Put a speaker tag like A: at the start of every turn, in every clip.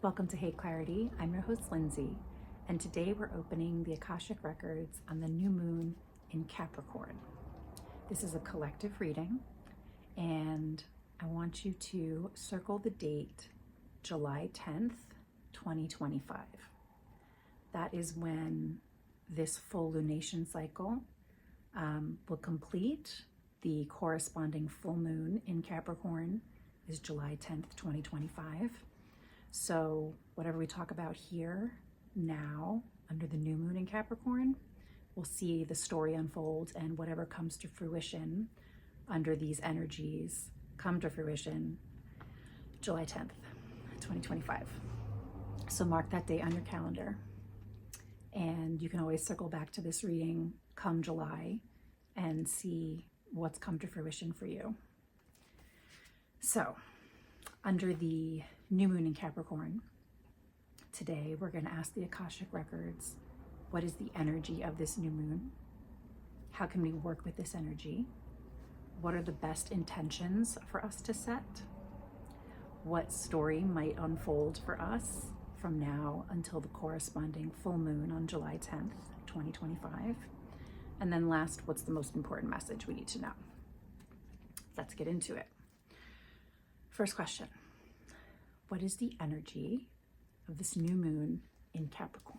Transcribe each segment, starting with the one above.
A: Welcome to Hey Clarity. I'm your host, Lindsay, and today we're opening the Akashic Records on the new moon in Capricorn. This is a collective reading, and I want you to circle the date July 10th, 2025. That is when this full lunation cycle will complete. The corresponding full moon in Capricorn is July 10th, 2025. So whatever we talk about here now under the new moon in Capricorn, we'll see the story unfold, and whatever comes to fruition under these energies come to fruition July 10th, 2025. So mark that date on your calendar. And you can always circle back to this reading come July and see what's come to fruition for you. So under the new moon in Capricorn, today we're going to ask the Akashic Records, what is the energy of this new moon? How can we work with this energy? What are the best intentions for us to set? What story might unfold for us from now until the corresponding full moon on July 10th, 2025? And then last, what's the most important message we need to know? Let's get into it. First question. What is the energy of this new moon in Capricorn?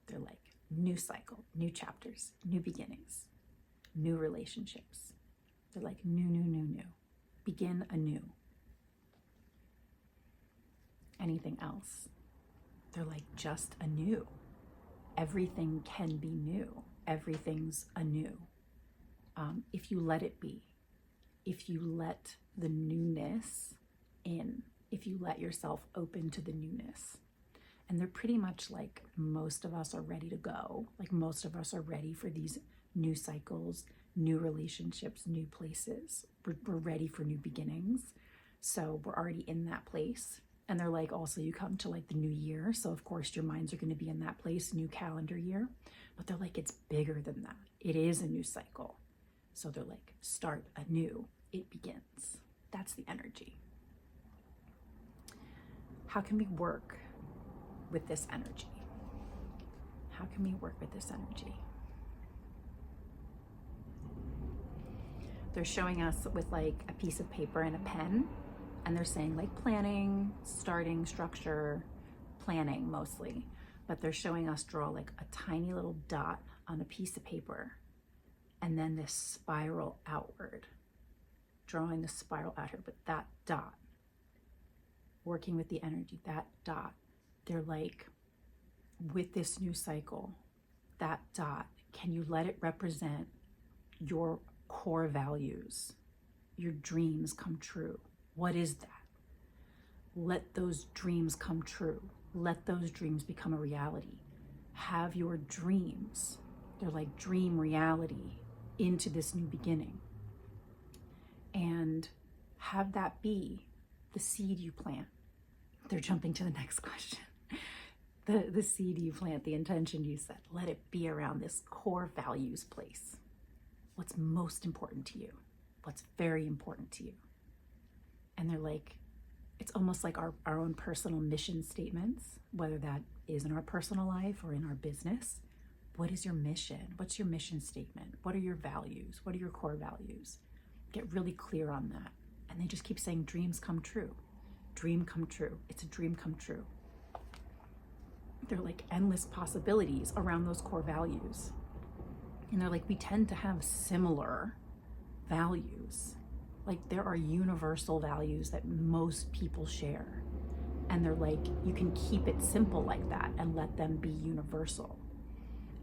A: They're like new cycle, new chapters, new beginnings, new relationships. They're like new. Begin anew. Anything else? They're like just anew. Everything can be new. Everything's anew. If you let it be, if you let the newness in, if you let yourself open to the newness. And they're pretty much like most of us are ready to go. Like most of us are ready for these new cycles, new relationships, new places. We're ready for new beginnings. So we're already in that place. And they're like, also you come to like the new year. So of course your minds are going to be in that place, new calendar year. But they're like, it's bigger than that. It is a new cycle. So they're like, start anew. It begins. That's the energy. How can we work with this energy? How can we work with this energy? They're showing us with like a piece of paper and a pen, and they're saying like planning, starting, structure, planning mostly, but they're showing us draw like a tiny little dot on a piece of paper, and then this spiral outward, drawing the spiral out here, but that dot, working with the energy, that dot, they're like, with this new cycle, that dot, can you let it represent your core values, your dreams come true? What is that? Let those dreams come true. Let those dreams become a reality. Have your dreams, they're like dream reality into this new beginning. And have that be the seed you plant. They're jumping to the next question. The seed you plant, the intention you set, let it be around this core values place. What's most important to you? What's very important to you? And they're like, it's almost like our own personal mission statements, whether that is in our personal life or in our business. What is your mission? What's your mission statement? What are your values? What are your core values? Get really clear on that. And they just keep saying dreams come true. Dream come true. It's a dream come true. They're like endless possibilities around those core values. And they're like, we tend to have similar values. Like there are universal values that most people share. And they're like, you can keep it simple like that and let them be universal.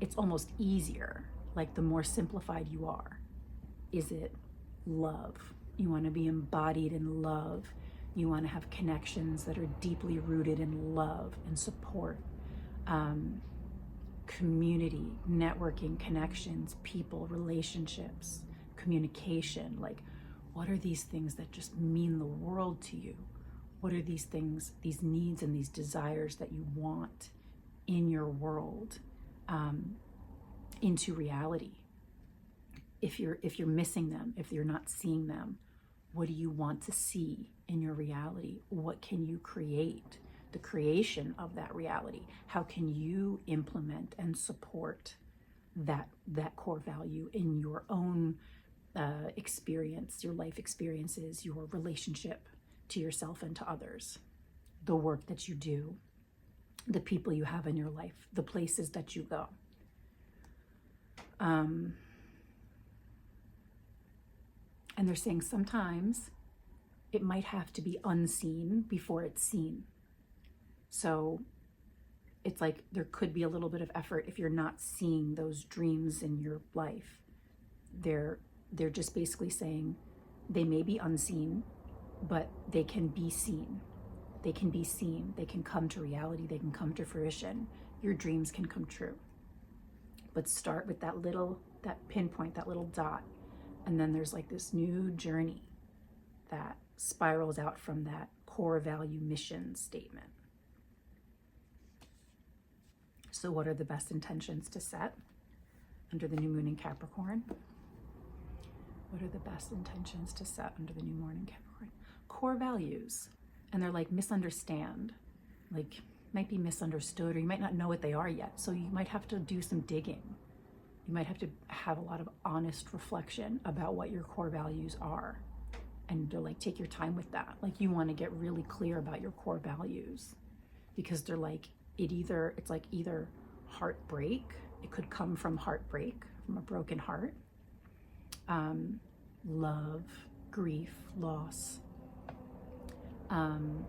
A: It's almost easier, like the more simplified you are. Is it love? You want to be embodied in love. You want to have connections that are deeply rooted in love and support. Community, networking, connections, people, relationships, communication. Like, what are these things that just mean the world to you? What are these things, these needs and these desires that you want in your world into reality? if you're missing them, if you're not seeing them, what do you want to see in your reality? What can you create? The creation of that reality. How can you implement and support that core value in your own experience, your life experiences, your relationship to yourself and to others, the work that you do, the people you have in your life, the places that you go. And they're saying sometimes it might have to be unseen before it's seen. So it's like there could be a little bit of effort if you're not seeing those dreams in your life. They're just basically saying they may be unseen, but they can be seen. They can be seen. They can come to reality. They can come to fruition. Your dreams can come true. But start with that pinpoint, that little dot. And then there's like this new journey that spirals out from that core value mission statement. So what are the best intentions to set under the new moon in Capricorn? What are the best intentions to set under the new moon in Capricorn? Core values. And they're like misunderstand, like might be misunderstood, or you might not know what they are yet. So you might have to do some digging. You might have to have a lot of honest reflection about what your core values are. And to like take your time with that. Like you want to get really clear about your core values, because they're like, it's like either heartbreak, it could come from heartbreak, from a broken heart, love, grief, loss. And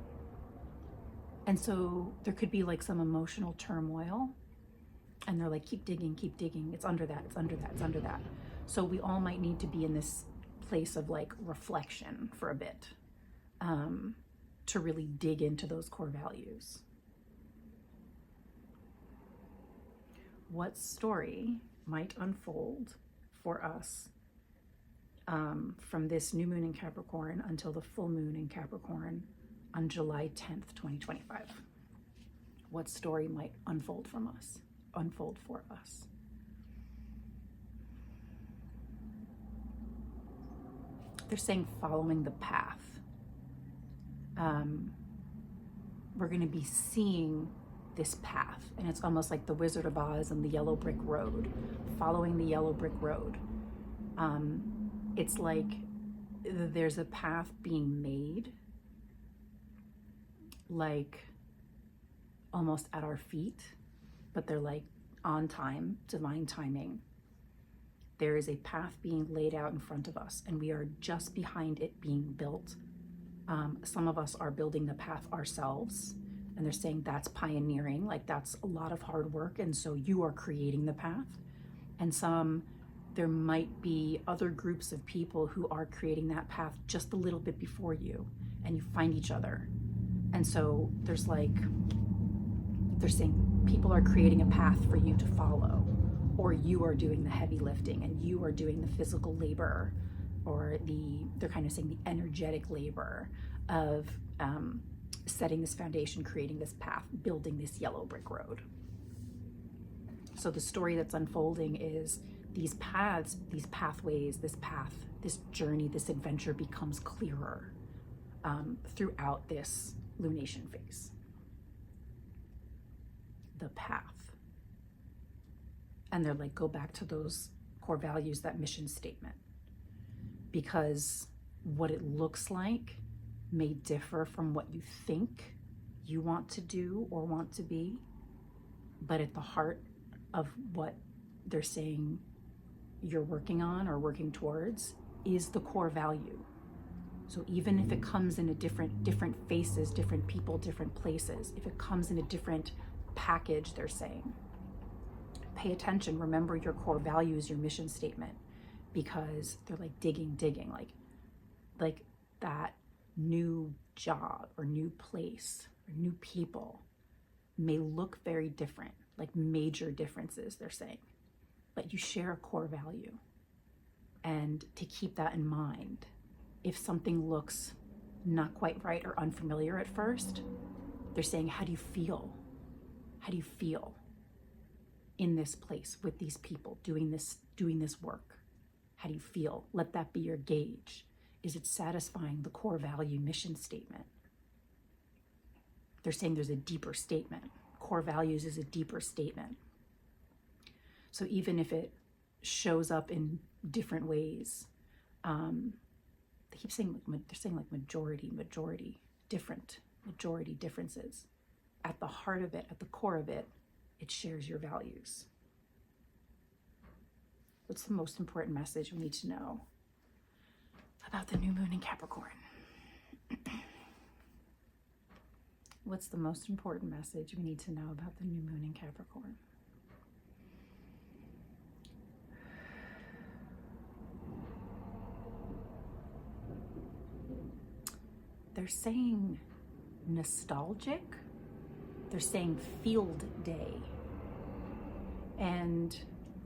A: so there could be like some emotional turmoil, and they're like, keep digging, it's under that, it's under that, it's under that. So we all might need to be in this place of like reflection for a bit, to really dig into those core values. What story might unfold for us from this new moon in Capricorn until the full moon in Capricorn on July 10th, 2025? What story might unfold for us? They're saying following the path. We're going to be seeing this path, and it's almost like the Wizard of Oz and the yellow brick road, following the yellow brick road. It's like there's a path being made, like almost at our feet, but they're like on time, divine timing. There is a path being laid out in front of us, and we are just behind it being built. Some of us are building the path ourselves, and they're saying that's pioneering, like that's a lot of hard work, and so you are creating the path. And there might be other groups of people who are creating that path just a little bit before you, and you find each other. And so they're saying people are creating a path for you to follow, or you are doing the heavy lifting and you are doing the physical labor, or they're kind of saying the energetic labor of setting this foundation, creating this path, building this yellow brick road. So the story that's unfolding is these paths, these pathways, this path, this journey, this adventure becomes clearer throughout this lunation phase. The path. And they're like, go back to those core values, that mission statement, because what it looks like may differ from what you think you want to do or want to be, but at the heart of what they're saying you're working on or working towards is the core value. So even if it comes in a different faces, different people, different places, if it comes in a different package, they're saying, pay attention, remember your core values, your mission statement, because they're like digging, like that new job or new place or new people may look very different, like major differences, they're saying, but you share a core value. And to keep that in mind, if something looks not quite right or unfamiliar at first, they're saying, how do you feel? How do you feel in this place with these people doing this work? How do you feel? Let that be your gauge. Is it satisfying the core value mission statement? They're saying there's a deeper statement. Core values is a deeper statement. So even if it shows up in different ways, they keep saying, they're saying like majority, different, majority differences. At the heart of it, at the core of it, it shares your values. What's the most important message we need to know about the new moon in Capricorn? What's the most important message we need to know about the new moon in Capricorn? They're saying nostalgic. They're saying field day. And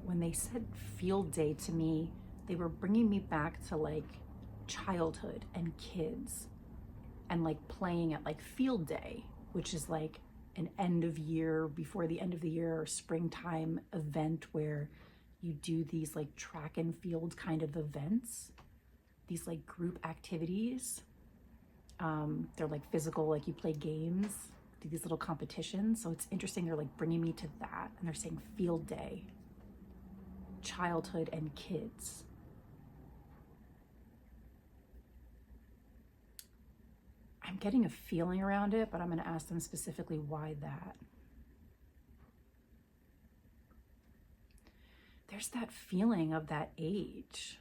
A: when they said field day to me, they were bringing me back to like childhood and kids and like playing at like field day, which is like an end of year, before the end of the year or springtime event where you do these like track and field kind of events, these like group activities. They're like physical, like you play games, do these little competitions. So it's interesting. They're like bringing me to that, and they're saying field day, childhood and kids. I'm getting a feeling around it, but I'm going to ask them specifically why that. There's that feeling of that age.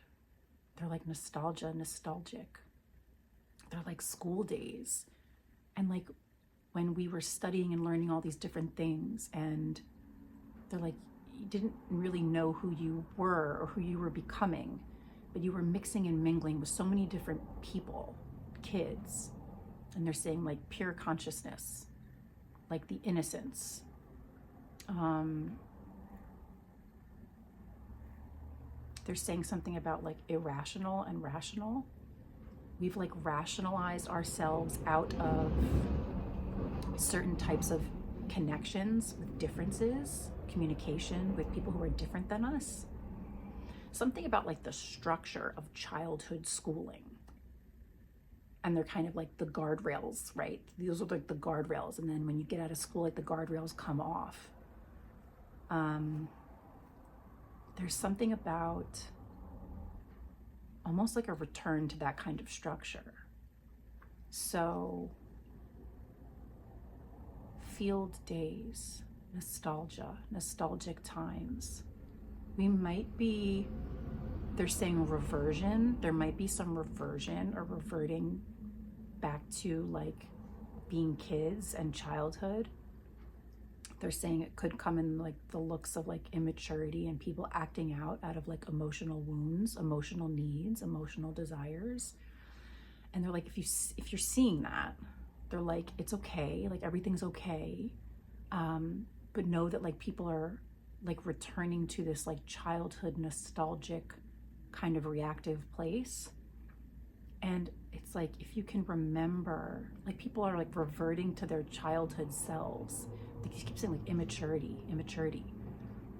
A: They're like nostalgic. They're like school days. And like when we were studying and learning all these different things, and they're like, you didn't really know who you were or who you were becoming, but you were mixing and mingling with so many different people, kids. And they're saying like pure consciousness, like the innocence. They're saying something about like irrational and rational. We've like rationalized ourselves out of certain types of connections with differences, communication with people who are different than us. Something about like the structure of childhood schooling. And they're kind of like the guardrails, right? Those are like the guardrails. And then when you get out of school, like the guardrails come off. There's something about almost like a return to that kind of structure. So field days, nostalgia, nostalgic times. We might be, they're saying reversion. There might be some reversion or reverting back to like being kids and childhood. They're saying it could come in like the looks of like immaturity and people acting out of like emotional wounds, emotional needs, emotional desires. And they're like, if you're seeing that, they're like, it's okay, like everything's okay. But know that like people are like returning to this like childhood nostalgic kind of reactive place. And it's like, if you can remember, like people are like reverting to their childhood selves. They keep saying like immaturity.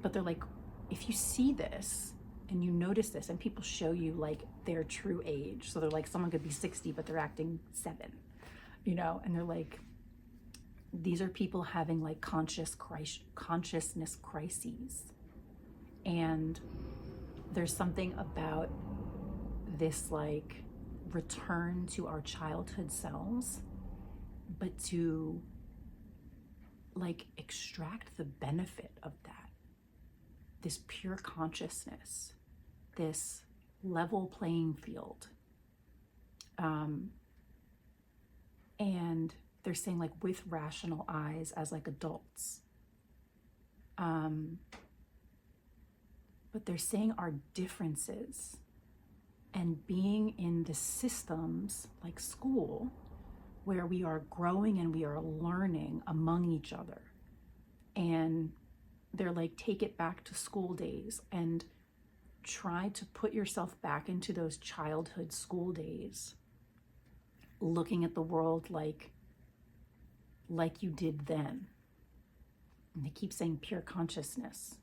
A: But they're like, if you see this and you notice this and people show you like their true age. So they're like, someone could be 60, but they're acting 7, you know? And they're like, these are people having like consciousness crises. And there's something about this like return to our childhood selves, but to like extract the benefit of that, this pure consciousness, this level playing field. And they're saying like with rational eyes as like adults. But they're saying our differences and being in the systems like school, where we are growing and we are learning among each other. And they're like, take it back to school days and try to put yourself back into those childhood school days, looking at the world like you did then. And they keep saying pure consciousness,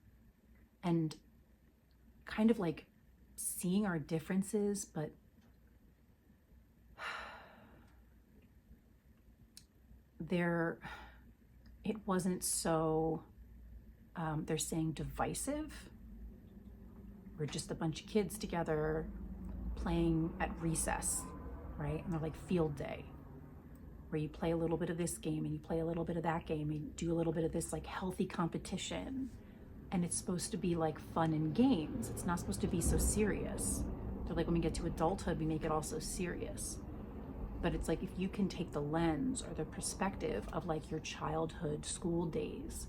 A: and kind of like seeing our differences, but it wasn't so, they're saying divisive. We're just a bunch of kids together playing at recess, right? And they're like field day, where you play a little bit of this game and you play a little bit of that game and you do a little bit of this like healthy competition. And it's supposed to be like fun and games. It's not supposed to be so serious. They're like, when we get to adulthood, we make it all so serious. But it's like, if you can take the lens or the perspective of like your childhood school days,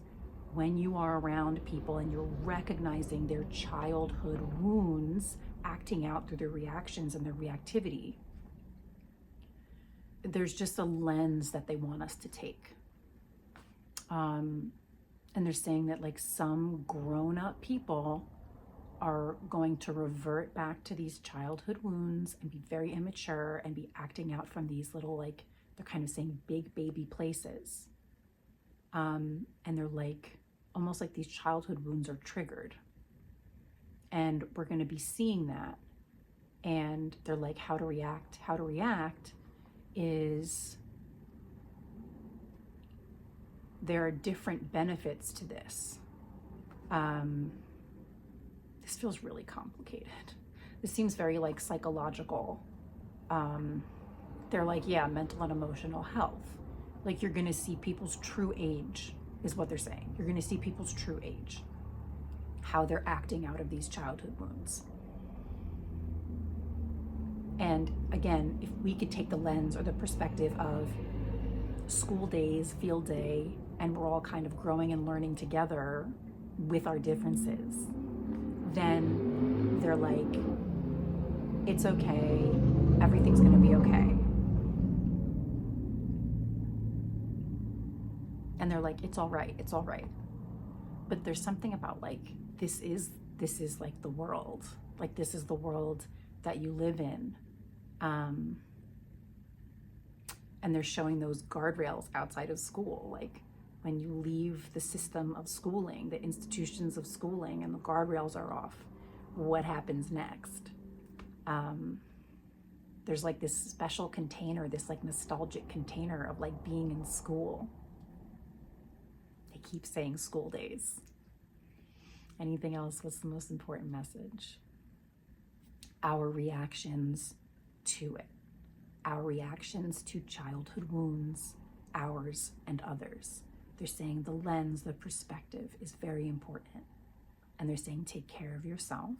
A: when you are around people and you're recognizing their childhood wounds acting out through their reactions and their reactivity, there's just a lens that they want us to take. And they're saying that like some grown-up people are going to revert back to these childhood wounds and be very immature and be acting out from these little, like, they're kind of saying big baby places. And they're like, almost like these childhood wounds are triggered. And we're going to be seeing that. And they're like, how to react. How to react is, there are different benefits to this. This feels really complicated. This seems very like psychological. They're like, yeah, mental and emotional health. Like, you're gonna see people's true age, is what they're saying. You're gonna see people's true age, how they're acting out of these childhood wounds. And again, if we could take the lens or the perspective of school days, field day, and we're all kind of growing and learning together with our differences, then they're like, it's okay, everything's gonna be okay. And they're like, it's all right, it's all right. But there's something about like, this is like the world. Like, this is the world that you live in. And they're showing those guardrails outside of school. Like, when you leave the system of schooling, the institutions of schooling, and the guardrails are off, what happens next? There's like this special container, this like nostalgic container of like being in school. They keep saying school days. Anything else? What's the most important message? Our reactions to it. Our reactions to childhood wounds, ours and others. They're saying the lens, the perspective is very important. And they're saying take care of yourself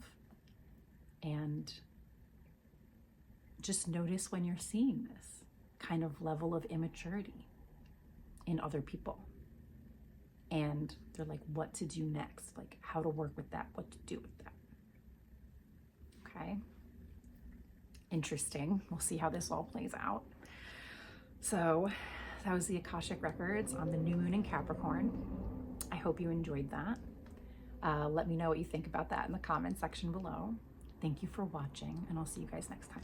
A: and just notice when you're seeing this kind of level of immaturity in other people. And they're like, what to do next, like how to work with that, what to do with that. Okay. Interesting. We'll see how this all plays out. So that was the Akashic Records on the new moon in Capricorn. I hope you enjoyed that. Let me know what you think about that in the comment section below. Thank you for watching, and I'll see you guys next time.